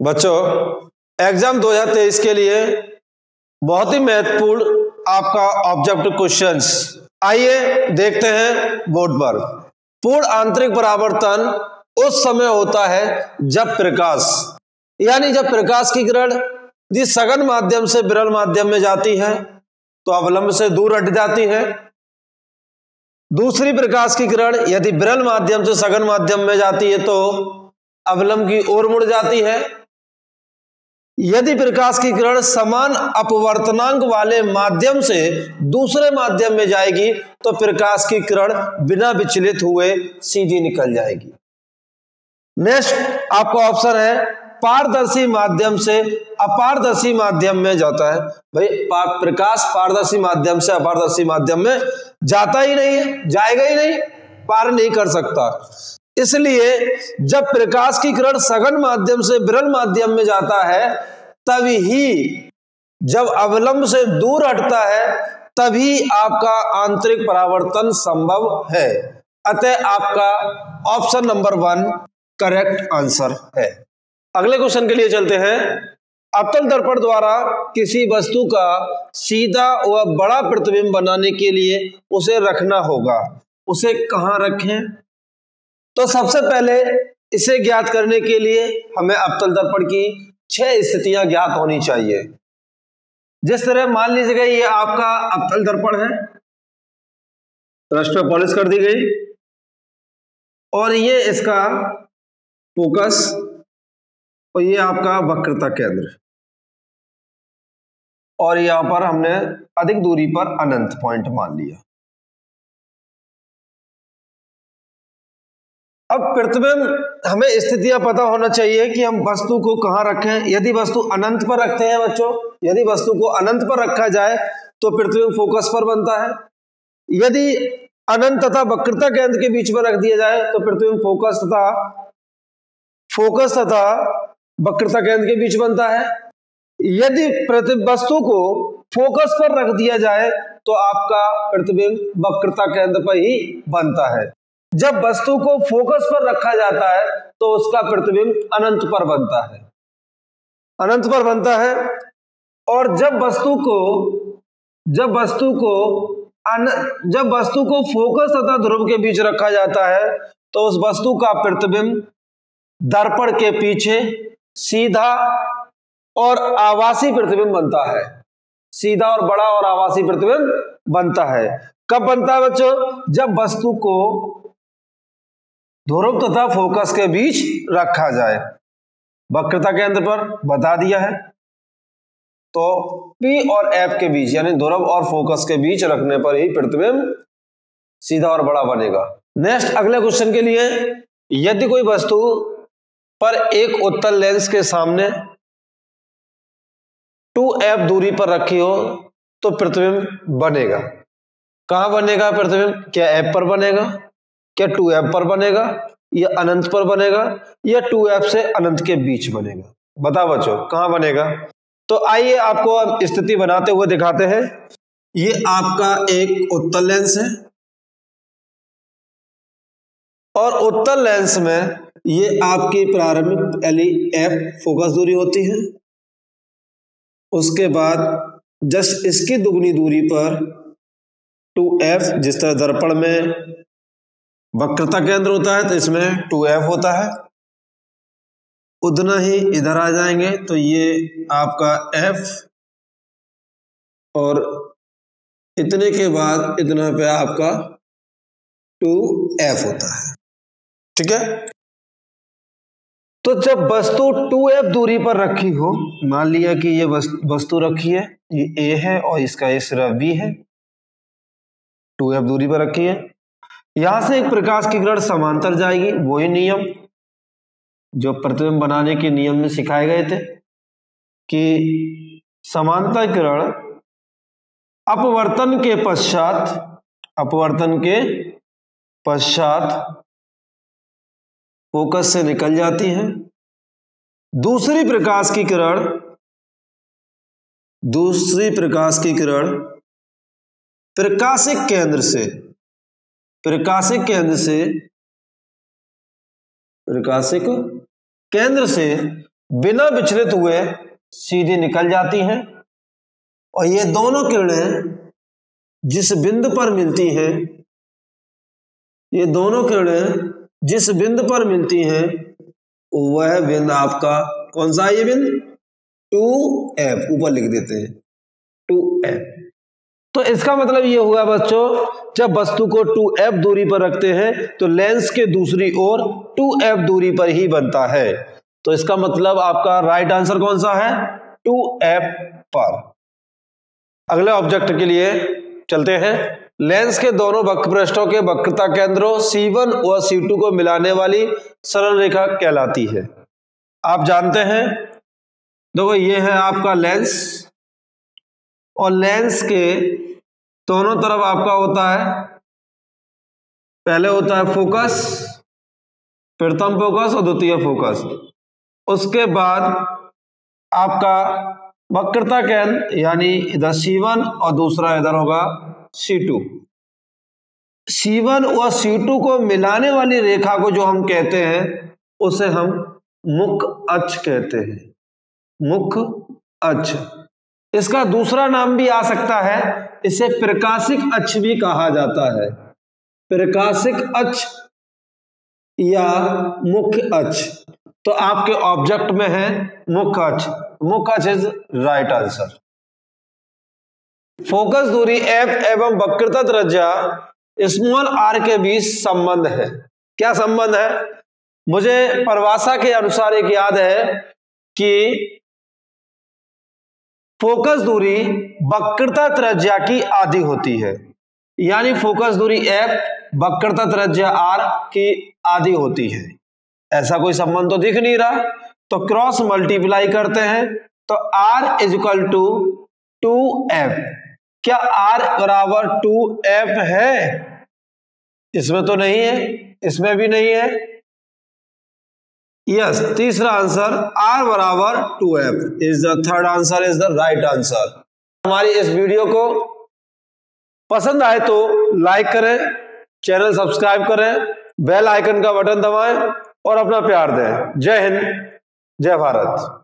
बच्चों, एग्जाम 2023 के लिए बहुत ही महत्वपूर्ण आपका ऑब्जेक्टिव क्वेश्चंस, आइए देखते हैं बोर्ड पर। पूर्ण आंतरिक परावर्तन उस समय होता है जब प्रकाश यानी जब प्रकाश की किरण यदि सघन माध्यम से विरल माध्यम में जाती है तो अवलंब से दूर हट जाती है। दूसरी प्रकाश की किरण यदि विरल माध्यम से सघन माध्यम में जाती है तो अवलंब की ओर मुड़ जाती है। यदि प्रकाश की किरण समान अपवर्तनांक वाले माध्यम से दूसरे माध्यम में जाएगी तो प्रकाश की किरण बिना विचलित हुए सीधी निकल जाएगी। नेक्स्ट आपका ऑप्शन है पारदर्शी माध्यम से अपारदर्शी माध्यम में जाता है। भाई प्रकाश पारदर्शी माध्यम से अपारदर्शी माध्यम में जाता ही नहीं है, जाएगा ही नहीं, पार नहीं कर सकता। इसलिए जब प्रकाश की किरण सघन माध्यम से विरल माध्यम में जाता है तभी, जब अवलंब से दूर हटता है तभी आपका आंतरिक परावर्तन संभव है। अतः आपका ऑप्शन नंबर 1 करेक्ट आंसर है। अगले क्वेश्चन के लिए चलते हैं। अवतल दर्पण द्वारा किसी वस्तु का सीधा व बड़ा प्रतिबिंब बनाने के लिए उसे रखना होगा, उसे कहां रखें? तो सबसे पहले इसे ज्ञात करने के लिए हमें अवतल दर्पण की 6 स्थितियां ज्ञात होनी चाहिए। जिस तरह मान लीजिएगा ये आपका अवतल दर्पण है, ब्रश पे पॉलिश कर दी गई और ये इसका फोकस और ये आपका वक्रता केंद्र और यहां पर हमने अधिक दूरी पर अनंत पॉइंट मान लिया। अब प्रतिबिंब हमें स्थितियां पता होना चाहिए कि हम वस्तु को कहां रखें। यदि वस्तु अनंत पर रखते हैं बच्चों, यदि वस्तु को अनंत पर रखा जाए तो प्रतिबिंब फोकस पर बनता है। यदि अनंत तथा वक्रता केंद्र के बीच में रख दिया जाए तो प्रतिबिंब फोकस तथा वक्रता केंद्र के बीच बनता है। यदि वस्तु को फोकस पर रख दिया जाए तो आपका प्रतिबिंब वक्रता केंद्र पर ही बनता है। जब वस्तु को फोकस पर रखा जाता है तो उसका प्रतिबिंब अनंत पर बनता है, अनंत पर बनता है। और जब वस्तु को फोकस तथा ध्रुव के बीच रखा जाता है तो उस वस्तु का प्रतिबिंब दर्पण के पीछे सीधा और आभासी प्रतिबिंब बनता है। सीधा और बड़ा और आभासी प्रतिबिंब बनता है। कब बनता है बच्चों? जब वस्तु को ध्रुव तथा फोकस के बीच रखा जाए। वक्रता केंद्र पर बता दिया है तो P और F के बीच यानी ध्रुव और फोकस के बीच रखने पर ही प्रतिबिंब सीधा और बड़ा बनेगा। नेक्स्ट अगले क्वेश्चन के लिए, यदि कोई वस्तु पर एक उत्तल लेंस के सामने 2F दूरी पर रखी हो तो प्रतिबिंब बनेगा। कहां बनेगा प्रतिबिंब? क्या F पर बनेगा, क्या 2F पर बनेगा, या अनंत पर बनेगा, या 2F से अनंत के बीच बनेगा? बताओ बच्चों कहां बनेगा। तो आइए आपको स्थिति बनाते हुए दिखाते हैं। ये आपका एक उत्तल लेंस है और उत्तल लेंस में ये आपकी प्रारंभिक F फोकस दूरी होती है। उसके बाद जस्ट इसकी दुगनी दूरी पर 2F, जिस तरह दर्पण में वक्रता केंद्र होता है तो इसमें 2F होता है, उतना ही इधर आ जाएंगे तो ये आपका F और इतने के बाद इतना पे आपका 2F होता है। ठीक है। तो जब वस्तु 2F दूरी पर रखी हो, मान लिया कि ये वस्तु रखी है, ये A है और इसका ये सिरा B है, 2F दूरी पर रखी है। यहां से एक प्रकाश की किरण समांतर जाएगी, वही नियम जो प्रतिबिंब बनाने के नियम में सिखाए गए थे कि समांतर किरण अपवर्तन के पश्चात फोकस से निकल जाती है। दूसरी प्रकाश की किरण प्रकाशिक केंद्र से बिना विचलित हुए सीधी निकल जाती हैं और ये दोनों किरणें जिस बिंदु पर मिलती हैं, ये दोनों किरणें जिस बिंदु पर मिलती हैं वह बिंदु आपका कौन सा है? ये बिंदु 2F, ऊपर लिख देते हैं 2F। तो इसका मतलब ये हुआ बच्चों, जब वस्तु को 2F दूरी पर रखते हैं तो लेंस के दूसरी ओर 2F दूरी पर ही बनता है। तो इसका मतलब आपका राइट आंसर कौन सा है? 2F पर। अगले ऑब्जेक्ट के लिए चलते हैं। लेंस के दोनों वक्र पृष्ठों के वक्रता केंद्रों C1 और C2 को मिलाने वाली सरल रेखा कहलाती है। आप जानते हैं, देखो ये है आपका लेंस और लेंस के दोनों तरफ आपका होता है, पहले होता है फोकस, प्रथम फोकस और द्वितीय फोकस। उसके बाद आपका वक्रता केंद्र यानी इधर C1 और दूसरा इधर होगा C2। C1 और C2 को मिलाने वाली रेखा को जो हम कहते हैं उसे हम मुख्य अक्ष कहते हैं, मुख्य अक्ष। इसका दूसरा नाम भी आ सकता है, इसे प्रकाशिक अक्ष भी कहा जाता है, प्रकाशिक अक्ष या मुख्य अक्ष। तो आपके ऑब्जेक्ट में है मुख्य अक्ष, मुख्य अक्ष इज राइट आंसर। फोकस दूरी F एवं वक्रता त्रिज्या स्मॉल r के बीच संबंध है। क्या संबंध है? मुझे परिभाषा के अनुसार एक याद है कि फोकस दूरी वक्रता त्रिज्या की आधी होती है, यानी फोकस दूरी F वक्रता त्रिज्या r की आधी होती है। ऐसा कोई संबंध तो दिख नहीं रहा, तो क्रॉस मल्टीप्लाई करते हैं तो r is equal to 2F। क्या r बराबर 2F है? इसमें तो नहीं है, इसमें भी नहीं है। यस, तीसरा आंसर r बराबर 2F is the third answer, is the right answer. हमारी इस वीडियो को पसंद आए तो लाइक करें, चैनल सब्सक्राइब करें, बेल आइकन का बटन दबाएं और अपना प्यार दें। जय हिंद, जय भारत।